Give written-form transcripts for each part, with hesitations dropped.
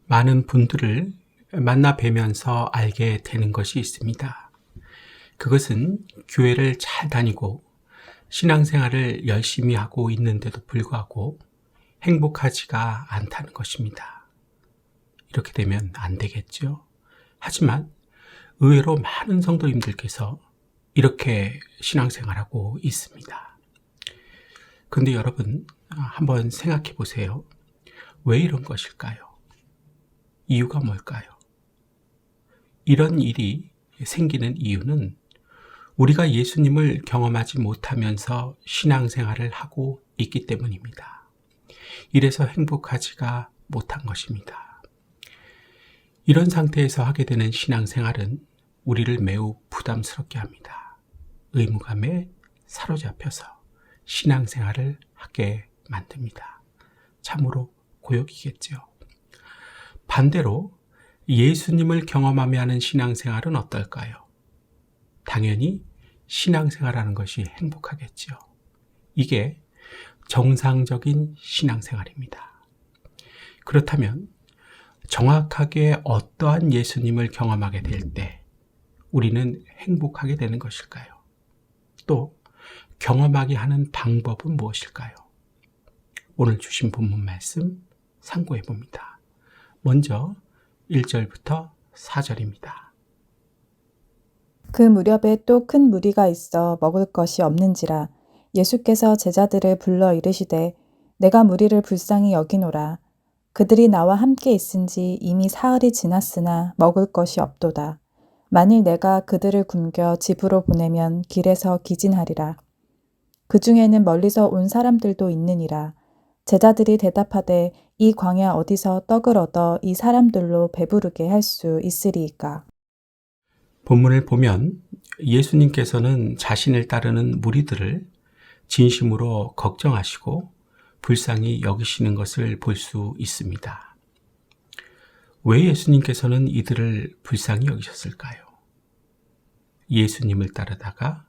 많은 분들을 만나 뵈면서 알게 되는 것이 있습니다. 그것은 교회를 잘 다니고 신앙생활을 열심히 하고 있는데도 불구하고 행복하지가 않다는 것입니다. 이렇게 되면 안 되겠죠. 하지만 의외로 많은 성도님들께서 이렇게 신앙생활하고 있습니다. 그런데 여러분, 한번 생각해 보세요. 왜 이런 것일까요? 이유가 뭘까요? 이런 일이 생기는 이유는 우리가 예수님을 경험하지 못하면서 신앙생활을 하고 있기 때문입니다. 이래서 행복하지가 못한 것입니다. 이런 상태에서 하게 되는 신앙생활은 우리를 매우 부담스럽게 합니다. 의무감에 사로잡혀서 신앙생활을 하게 만듭니다. 참으로 고역이겠죠. 반대로 예수님을 경험하며 하는 신앙생활은 어떨까요? 당연히 신앙생활하는 것이 행복하겠죠. 이게 정상적인 신앙생활입니다. 그렇다면 정확하게 어떠한 예수님을 경험하게 될 때 우리는 행복하게 되는 것일까요? 또 경험하게 하는 방법은 무엇일까요? 오늘 주신 본문 말씀 참고해 봅니다. 먼저 1절부터 4절입니다. 그 무렵에 또 큰 무리가 있어 먹을 것이 없는지라 예수께서 제자들을 불러 이르시되 내가 무리를 불쌍히 여기노라. 그들이 나와 함께 있은지 이미 사흘이 지났으나 먹을 것이 없도다. 만일 내가 그들을 굶겨 집으로 보내면 길에서 기진하리라. 그 중에는 멀리서 온 사람들도 있느니라. 제자들이 대답하되 이 광야 어디서 떡을 얻어 이 사람들로 배부르게 할 수 있으리이까. 본문을 보면 예수님께서는 자신을 따르는 무리들을 진심으로 걱정하시고 불쌍히 여기시는 것을 볼 수 있습니다. 왜 예수님께서는 이들을 불쌍히 여기셨을까요? 예수님을 따르다가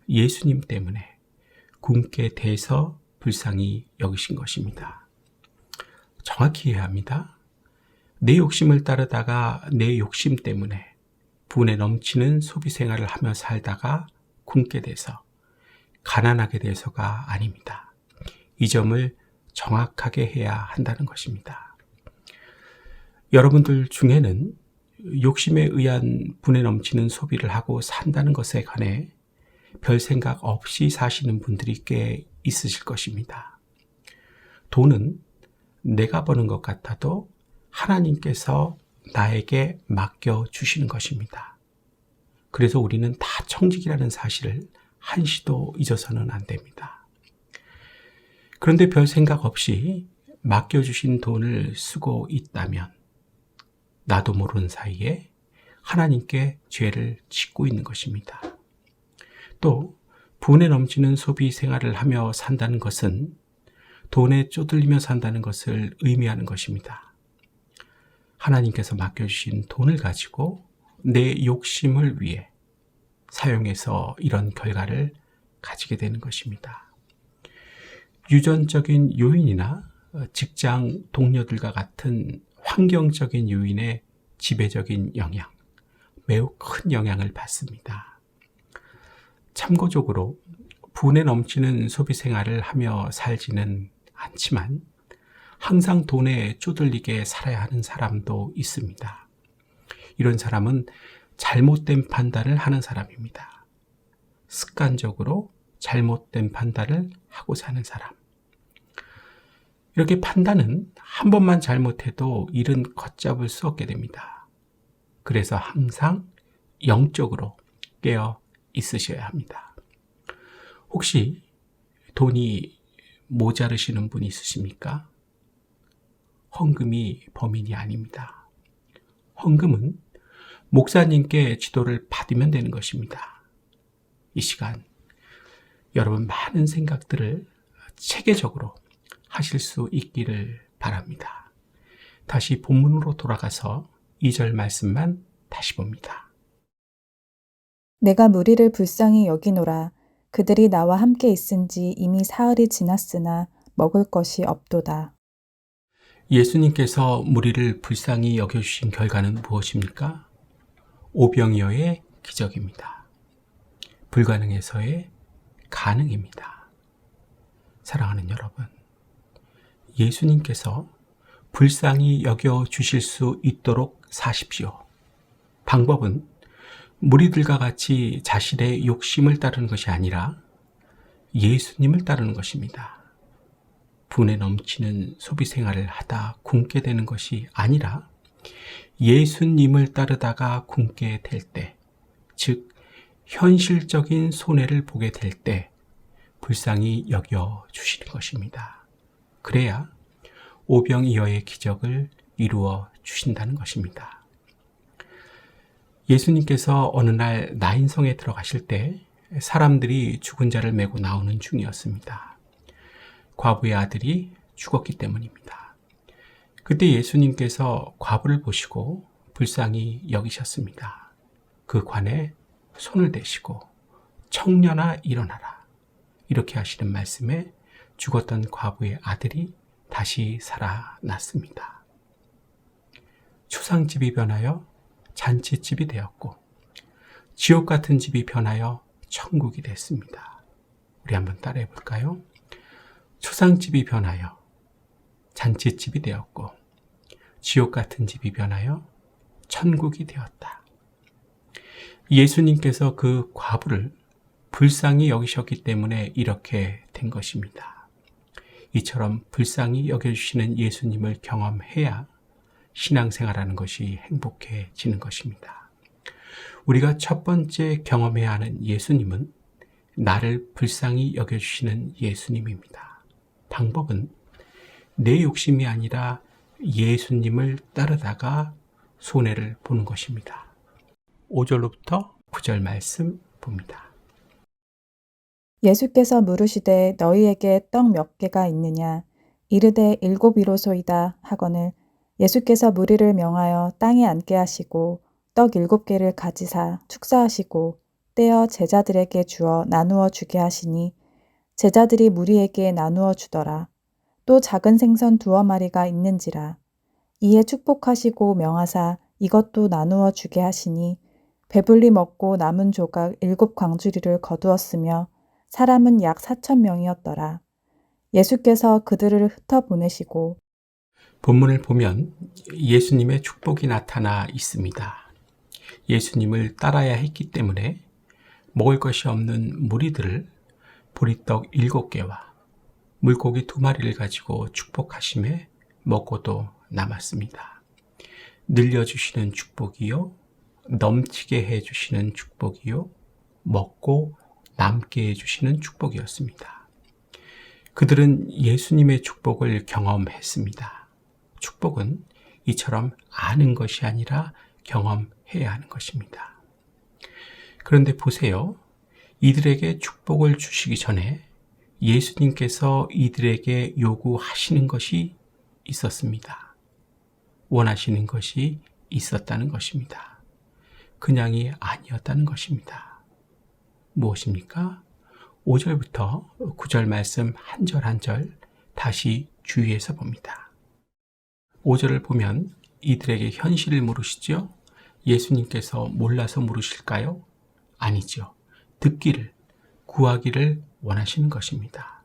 예수님 때문에 굶게 돼서 불쌍히 여기신 것입니다. 정확히 이해해야 합니다. 내 욕심을 따르다가 내 욕심 때문에 분에 넘치는 소비 생활을 하며 살다가 굶게 돼서 가난하게 돼서가 아닙니다. 이 점을 정확하게 해야 한다는 것입니다. 여러분들 중에는 욕심에 의한 분에 넘치는 소비를 하고 산다는 것에 관해 별 생각 없이 사시는 분들이 꽤 있으실 것입니다. 돈은 내가 버는 것 같아도 하나님께서 나에게 맡겨주시는 것입니다. 그래서 우리는 다 청직이라는 사실을 한시도 잊어서는 안 됩니다. 그런데 별 생각 없이 맡겨주신 돈을 쓰고 있다면 나도 모르는 사이에 하나님께 죄를 짓고 있는 것입니다. 또 분에 넘치는 소비 생활을 하며 산다는 것은 돈에 쪼들리며 산다는 것을 의미하는 것입니다. 하나님께서 맡겨주신 돈을 가지고 내 욕심을 위해 사용해서 이런 결과를 가지게 되는 것입니다. 유전적인 요인이나 직장 동료들과 같은 환경적인 요인의 지배적인 영향, 매우 큰 영향을 받습니다. 참고적으로 분에 넘치는 소비 생활을 하며 살지는 않지만 항상 돈에 쪼들리게 살아야 하는 사람도 있습니다. 이런 사람은 잘못된 판단을 하는 사람입니다. 습관적으로 잘못된 판단을 하고 사는 사람. 이렇게 판단은 한 번만 잘못해도 일은 걷잡을 수 없게 됩니다. 그래서 항상 영적으로 깨어 있으셔야 합니다. 혹시 돈이 모자르시는 분이 있으십니까? 헌금이 범인이 아닙니다. 헌금은 목사님께 지도를 받으면 되는 것입니다. 이 시간 여러분 많은 생각들을 체계적으로 하실 수 있기를 바랍니다. 다시 본문으로 돌아가서 2절 말씀만 다시 봅니다. 내가 무리를 불쌍히 여기노라. 그들이 나와 함께 있은지 이미 사흘이 지났으나 먹을 것이 없도다. 예수님께서 무리를 불쌍히 여겨주신 결과는 무엇입니까? 오병이어의 기적입니다. 불가능에서의 가능입니다. 사랑하는 여러분, 예수님께서 불쌍히 여겨주실 수 있도록 사십시오. 방법은 무리들과 같이 자신의 욕심을 따르는 것이 아니라 예수님을 따르는 것입니다. 분에 넘치는 소비 생활을 하다 굶게 되는 것이 아니라 예수님을 따르다가 굶게 될 때, 즉 현실적인 손해를 보게 될 때 불쌍히 여겨주시는 것입니다. 그래야 오병이어의 기적을 이루어 주신다는 것입니다. 예수님께서 어느 날 나인성에 들어가실 때 사람들이 죽은 자를 메고 나오는 중이었습니다. 과부의 아들이 죽었기 때문입니다. 그때 예수님께서 과부를 보시고 불쌍히 여기셨습니다. 그 관에 손을 대시고 청년아 일어나라, 이렇게 하시는 말씀에 죽었던 과부의 아들이 다시 살아났습니다. 추상집이 변하여 잔치집이 되었고 지옥 같은 집이 변하여 천국이 됐습니다. 우리 한번 따라해 볼까요? 추상집이 변하여 잔치집이 되었고 지옥 같은 집이 변하여 천국이 되었다. 예수님께서 그 과부를 불쌍히 여기셨기 때문에 이렇게 된 것입니다. 이처럼 불쌍히 여겨주시는 예수님을 경험해야 신앙생활하는 것이 행복해지는 것입니다. 우리가 첫 번째 경험해야 하는 예수님은 나를 불쌍히 여겨주시는 예수님입니다. 방법은 내 욕심이 아니라 예수님을 따르다가 손해를 보는 것입니다. 5절로부터 9절 말씀 봅니다. 예수께서 물으시되 너희에게 떡 몇 개가 있느냐? 이르되 7이로소이다 하거늘 예수께서 무리를 명하여 땅에 앉게 하시고 떡 7개를 가지사 축사하시고 떼어 제자들에게 주어 나누어 주게 하시니 제자들이 무리에게 나누어 주더라. 또 작은 생선 2마리가 있는지라. 이에 축복하시고 명하사 이것도 나누어 주게 하시니 배불리 먹고 남은 조각 7광주리를 거두었으며 사람은 약 4,000명이었더라. 예수께서 그들을 흩어보내시고 본문을 보면 예수님의 축복이 나타나 있습니다. 예수님을 따라야 했기 때문에 먹을 것이 없는 무리들을 보리떡 7개와 물고기 2마리를 가지고 축복하심에 먹고도 남았습니다. 늘려주시는 축복이요, 넘치게 해주시는 축복이요, 먹고 남게 해주시는 축복이었습니다. 그들은 예수님의 축복을 경험했습니다. 축복은 이처럼 아는 것이 아니라 경험해야 하는 것입니다. 그런데 보세요. 이들에게 축복을 주시기 전에 예수님께서 이들에게 요구하시는 것이 있었습니다. 원하시는 것이 있었다는 것입니다. 그냥이 아니었다는 것입니다. 무엇입니까? 5절부터 9절 말씀 한 절 한 절 다시 주의해서 봅니다. 5절을 보면 이들에게 현실을 물으시죠? 예수님께서 몰라서 물으실까요? 아니죠. 듣기를, 구하기를 원하시는 것입니다.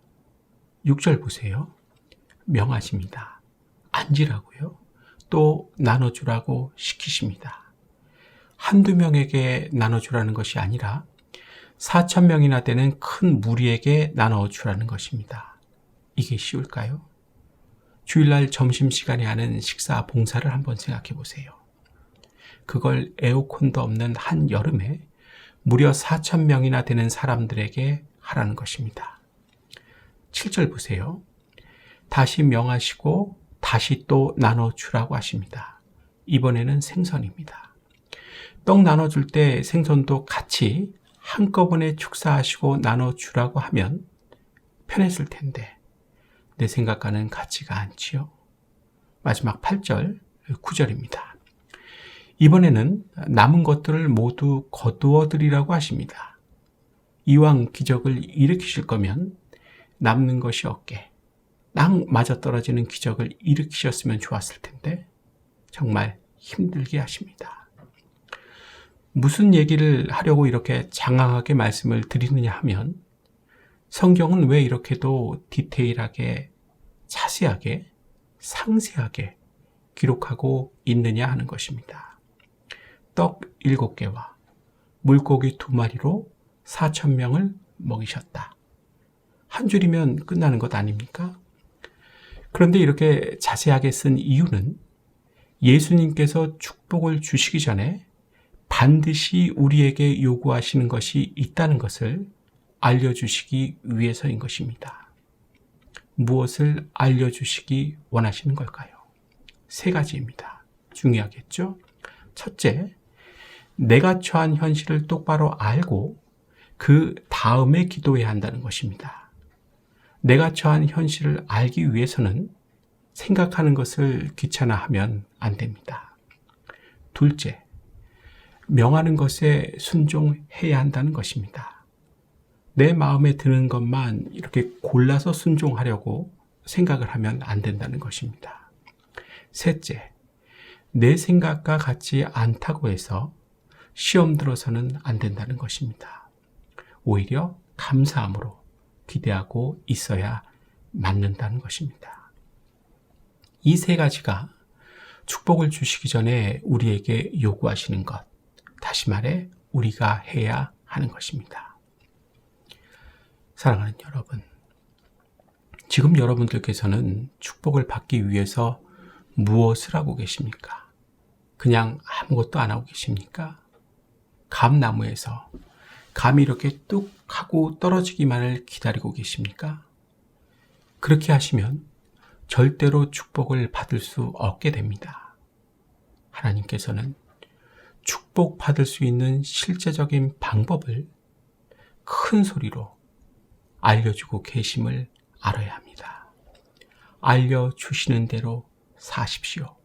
6절 보세요. 명하십니다. 앉으라고요. 또 나눠주라고 시키십니다. 한두 명에게 나눠주라는 것이 아니라 4,000명이나 되는 큰 무리에게 나눠주라는 것입니다. 이게 쉬울까요? 주일날 점심시간에 하는 식사 봉사를 한번 생각해 보세요. 그걸 에어컨도 없는 한여름에 무려 4,000명이나 되는 사람들에게 하라는 것입니다. 7절 보세요. 다시 명하시고 다시 또 나눠주라고 하십니다. 이번에는 생선입니다. 떡 나눠줄 때 생선도 같이 한꺼번에 축사하시고 나눠주라고 하면 편했을 텐데 내 생각과는 같지가 않지요. 마지막 8절, 9절입니다. 이번에는 남은 것들을 모두 거두어 드리라고 하십니다. 이왕 기적을 일으키실 거면 남는 것이 없게 땅 맞아떨어지는 기적을 일으키셨으면 좋았을 텐데 정말 힘들게 하십니다. 무슨 얘기를 하려고 이렇게 장황하게 말씀을 드리느냐 하면 성경은 왜 이렇게도 디테일하게 자세하게 상세하게 기록하고 있느냐 하는 것입니다. 떡 7개와 물고기 2마리로 4,000명을 먹이셨다. 한 줄이면 끝나는 것 아닙니까? 그런데 이렇게 자세하게 쓴 이유는 예수님께서 축복을 주시기 전에 반드시 우리에게 요구하시는 것이 있다는 것을 알려주시기 위해서인 것입니다. 무엇을 알려주시기 원하시는 걸까요? 3가지입니다. 중요하겠죠? 첫째, 내가 처한 현실을 똑바로 알고 그 다음에 기도해야 한다는 것입니다. 내가 처한 현실을 알기 위해서는 생각하는 것을 귀찮아하면 안 됩니다. 둘째, 명하는 것에 순종해야 한다는 것입니다. 내 마음에 드는 것만 이렇게 골라서 순종하려고 생각을 하면 안 된다는 것입니다. 셋째, 내 생각과 같지 않다고 해서 시험 들어서는 안 된다는 것입니다. 오히려 감사함으로 기대하고 있어야 맞는다는 것입니다. 이 3가지가 축복을 주시기 전에 우리에게 요구하시는 것, 다시 말해 우리가 해야 하는 것입니다. 사랑하는 여러분, 지금 여러분들께서는 축복을 받기 위해서 무엇을 하고 계십니까? 그냥 아무것도 안 하고 계십니까? 감나무에서 감이 이렇게 뚝 하고 떨어지기만을 기다리고 계십니까? 그렇게 하시면 절대로 축복을 받을 수 없게 됩니다. 하나님께서는 축복받을 수 있는 실제적인 방법을 큰 소리로 알려주고 계심을 알아야 합니다. 알려주시는 대로 사십시오.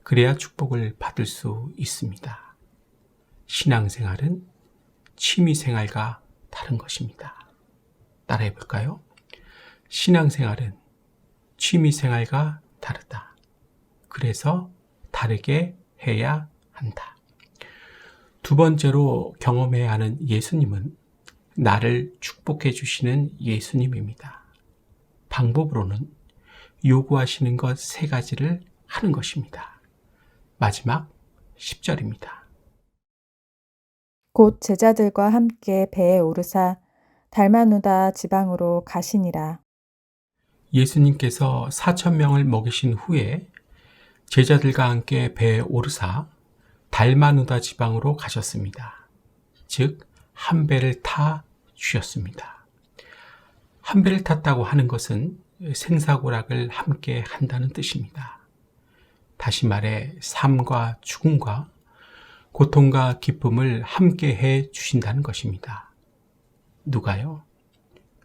그래야 축복을 받을 수 있습니다. 신앙생활은 취미생활과 다른 것입니다. 따라해 볼까요? 신앙생활은 취미생활과 다르다. 그래서 다르게 해야 한다. 2번째로 경험해야 하는 예수님은 나를 축복해 주시는 예수님입니다. 방법으로는 요구하시는 것 3가지를 하는 것입니다. 마지막 10절입니다. 곧 제자들과 함께 배에 오르사 달마누다 지방으로 가시니라. 예수님께서 4,000명을 먹이신 후에 제자들과 함께 배에 오르사 달마누다 지방으로 가셨습니다. 즉, 한 배를 타 주셨습니다. 한 배를 탔다고 하는 것은 생사고락을 함께 한다는 뜻입니다. 다시 말해 삶과 죽음과 고통과 기쁨을 함께 해 주신다는 것입니다. 누가요?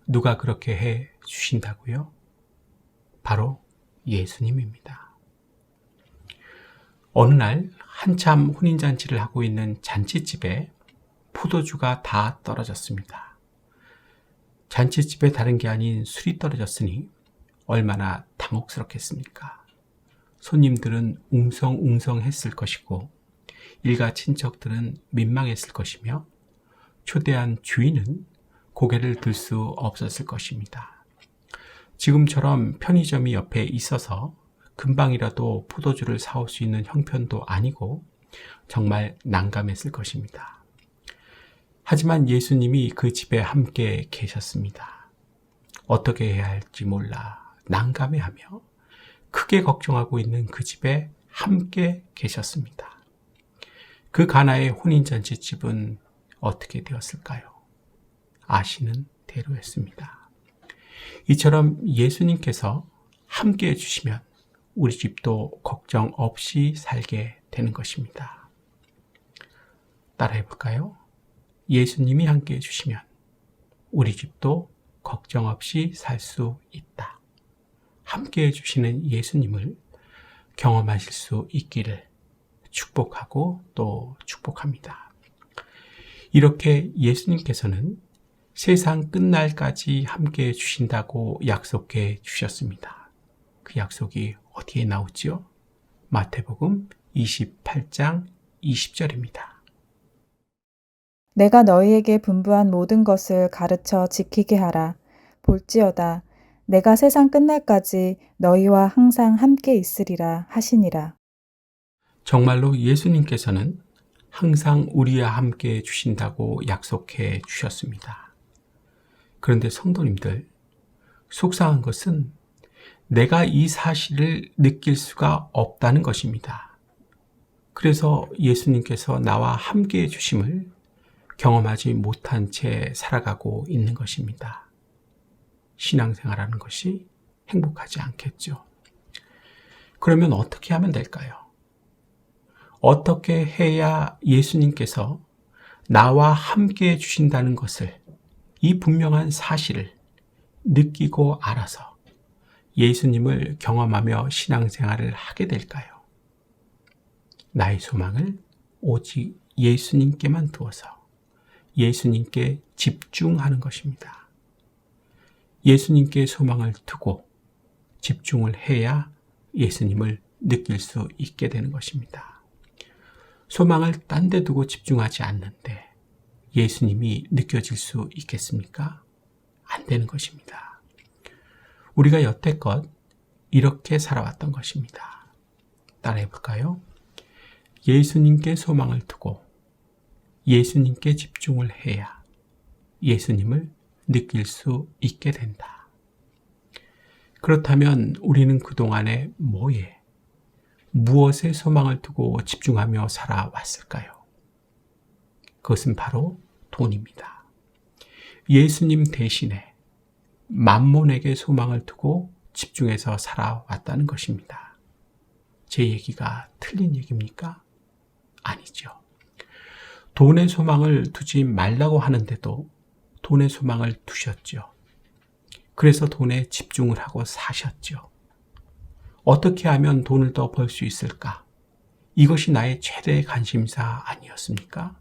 누가 그렇게 해 주신다고요? 바로 예수님입니다. 어느 날 한참 혼인잔치를 하고 있는 잔치집에 포도주가 다 떨어졌습니다. 잔치집에 다른 게 아닌 술이 떨어졌으니 얼마나 당혹스럽겠습니까? 손님들은 웅성웅성했을 것이고 일가 친척들은 민망했을 것이며 초대한 주인은 고개를 들 수 없었을 것입니다. 지금처럼 편의점이 옆에 있어서 금방이라도 포도주를 사올 수 있는 형편도 아니고 정말 난감했을 것입니다. 하지만 예수님이 그 집에 함께 계셨습니다. 어떻게 해야 할지 몰라 난감해하며 크게 걱정하고 있는 그 집에 함께 계셨습니다. 그 가나의 혼인잔치집은 어떻게 되었을까요? 아시는 대로였습니다. 이처럼 예수님께서 함께 해주시면 우리 집도 걱정 없이 살게 되는 것입니다. 따라해 볼까요? 예수님이 함께 해주시면 우리 집도 걱정 없이 살 수 있다. 함께 해주시는 예수님을 경험하실 수 있기를 축복하고 또 축복합니다. 이렇게 예수님께서는 세상 끝날까지 함께 해주신다고 약속해 주셨습니다. 그 약속이 어디에 나오지요? 마태복음 28장 20절입니다. 내가 너희에게 분부한 모든 것을 가르쳐 지키게 하라. 볼지어다 내가 세상 끝날까지 너희와 항상 함께 있으리라 하시니라. 정말로 예수님께서는 항상 우리와 함께 해주신다고 약속해 주셨습니다. 그런데 성도님들, 속상한 것은 내가 이 사실을 느낄 수가 없다는 것입니다. 그래서 예수님께서 나와 함께 해주심을 경험하지 못한 채 살아가고 있는 것입니다. 신앙생활하는 것이 행복하지 않겠죠. 그러면 어떻게 하면 될까요? 어떻게 해야 예수님께서 나와 함께 해주신다는 것을, 이 분명한 사실을 느끼고 알아서 예수님을 경험하며 신앙생활을 하게 될까요? 나의 소망을 오직 예수님께만 두어서 예수님께 집중하는 것입니다. 예수님께 소망을 두고 집중을 해야 예수님을 느낄 수 있게 되는 것입니다. 소망을 딴 데 두고 집중하지 않는데 예수님이 느껴질 수 있겠습니까? 안 되는 것입니다. 우리가 여태껏 이렇게 살아왔던 것입니다. 따라해 볼까요? 예수님께 소망을 두고 예수님께 집중을 해야 예수님을 느낄 수 있게 된다. 그렇다면 우리는 그동안에 무엇에 소망을 두고 집중하며 살아왔을까요? 그것은 바로 돈입니다. 예수님 대신에 만몬에게 소망을 두고 집중해서 살아왔다는 것입니다. 제 얘기가 틀린 얘기입니까? 아니죠. 돈에 소망을 두지 말라고 하는데도 돈에 소망을 두셨죠. 그래서 돈에 집중을 하고 사셨죠. 어떻게 하면 돈을 더 벌 수 있을까? 이것이 나의 최대의 관심사 아니었습니까?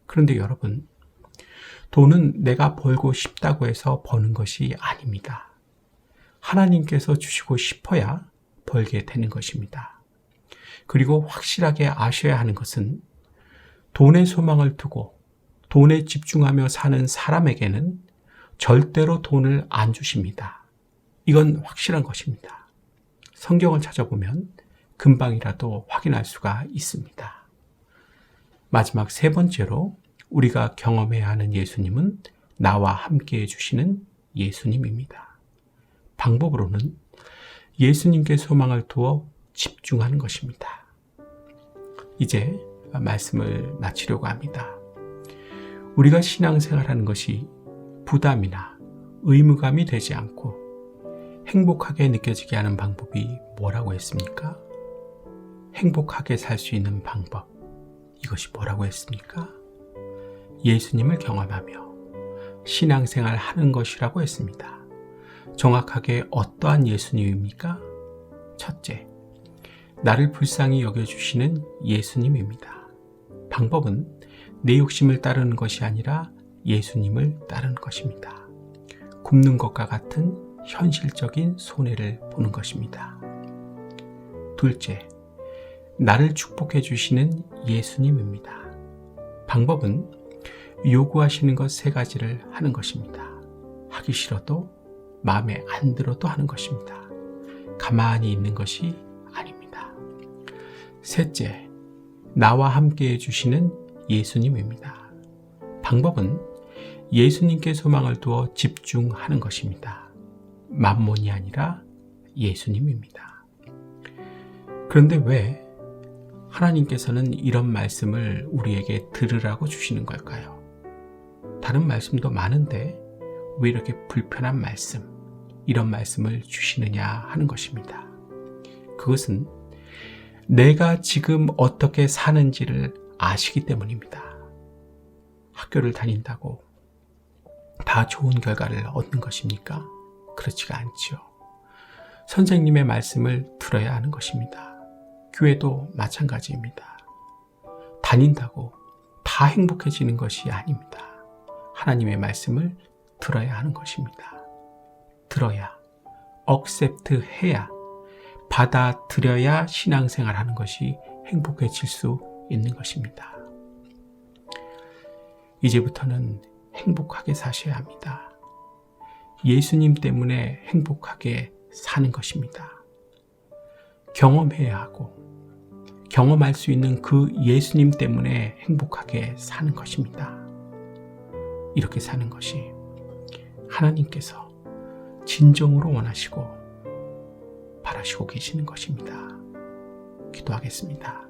그런데 여러분, 돈은 내가 벌고 싶다고 해서 버는 것이 아닙니다. 하나님께서 주시고 싶어야 벌게 되는 것입니다. 그리고 확실하게 아셔야 하는 것은 돈에 소망을 두고 돈에 집중하며 사는 사람에게는 절대로 돈을 안 주십니다. 이건 확실한 것입니다. 성경을 찾아보면 금방이라도 확인할 수가 있습니다. 마지막 세 번째로 우리가 경험해야 하는 예수님은 나와 함께 해주시는 예수님입니다. 방법으로는 예수님께 소망을 두어 집중하는 것입니다. 이제 말씀을 마치려고 합니다. 우리가 신앙생활하는 것이 부담이나 의무감이 되지 않고 행복하게 느껴지게 하는 방법이 뭐라고 했습니까? 행복하게 살 수 있는 방법, 이것이 뭐라고 했습니까? 예수님을 경험하며 신앙생활 하는 것이라고 했습니다. 정확하게 어떠한 예수님입니까? 첫째, 나를 불쌍히 여겨주시는 예수님입니다. 방법은 내 욕심을 따르는 것이 아니라 예수님을 따르는 것입니다. 굶는 것과 같은 현실적인 손해를 보는 것입니다. 둘째, 나를 축복해 주시는 예수님입니다. 방법은 요구하시는 것 세 가지를 하는 것입니다. 하기 싫어도 마음에 안 들어도 하는 것입니다. 가만히 있는 것이 아닙니다. 셋째, 나와 함께 해주시는 예수님입니다. 방법은 예수님께 소망을 두어 집중하는 것입니다. 만몬이 아니라 예수님입니다. 그런데 왜 하나님께서는 이런 말씀을 우리에게 들으라고 주시는 걸까요? 다른 말씀도 많은데 왜 이렇게 불편한 말씀, 이런 말씀을 주시느냐 하는 것입니다. 그것은 내가 지금 어떻게 사는지를 아시기 때문입니다. 학교를 다닌다고 다 좋은 결과를 얻는 것입니까? 그렇지가 않죠. 선생님의 말씀을 들어야 하는 것입니다. 교회도 마찬가지입니다. 다닌다고 다 행복해지는 것이 아닙니다. 하나님의 말씀을 들어야 하는 것입니다. 들어야, accept 해야, 받아들여야 신앙생활 하는 것이 행복해질 수 있는 것입니다. 이제부터는 행복하게 사셔야 합니다. 예수님 때문에 행복하게 사는 것입니다. 경험해야 하고 경험할 수 있는 그 예수님 때문에 행복하게 사는 것입니다. 이렇게 사는 것이 하나님께서 진정으로 원하시고 바라시고 계시는 것입니다. 기도하겠습니다.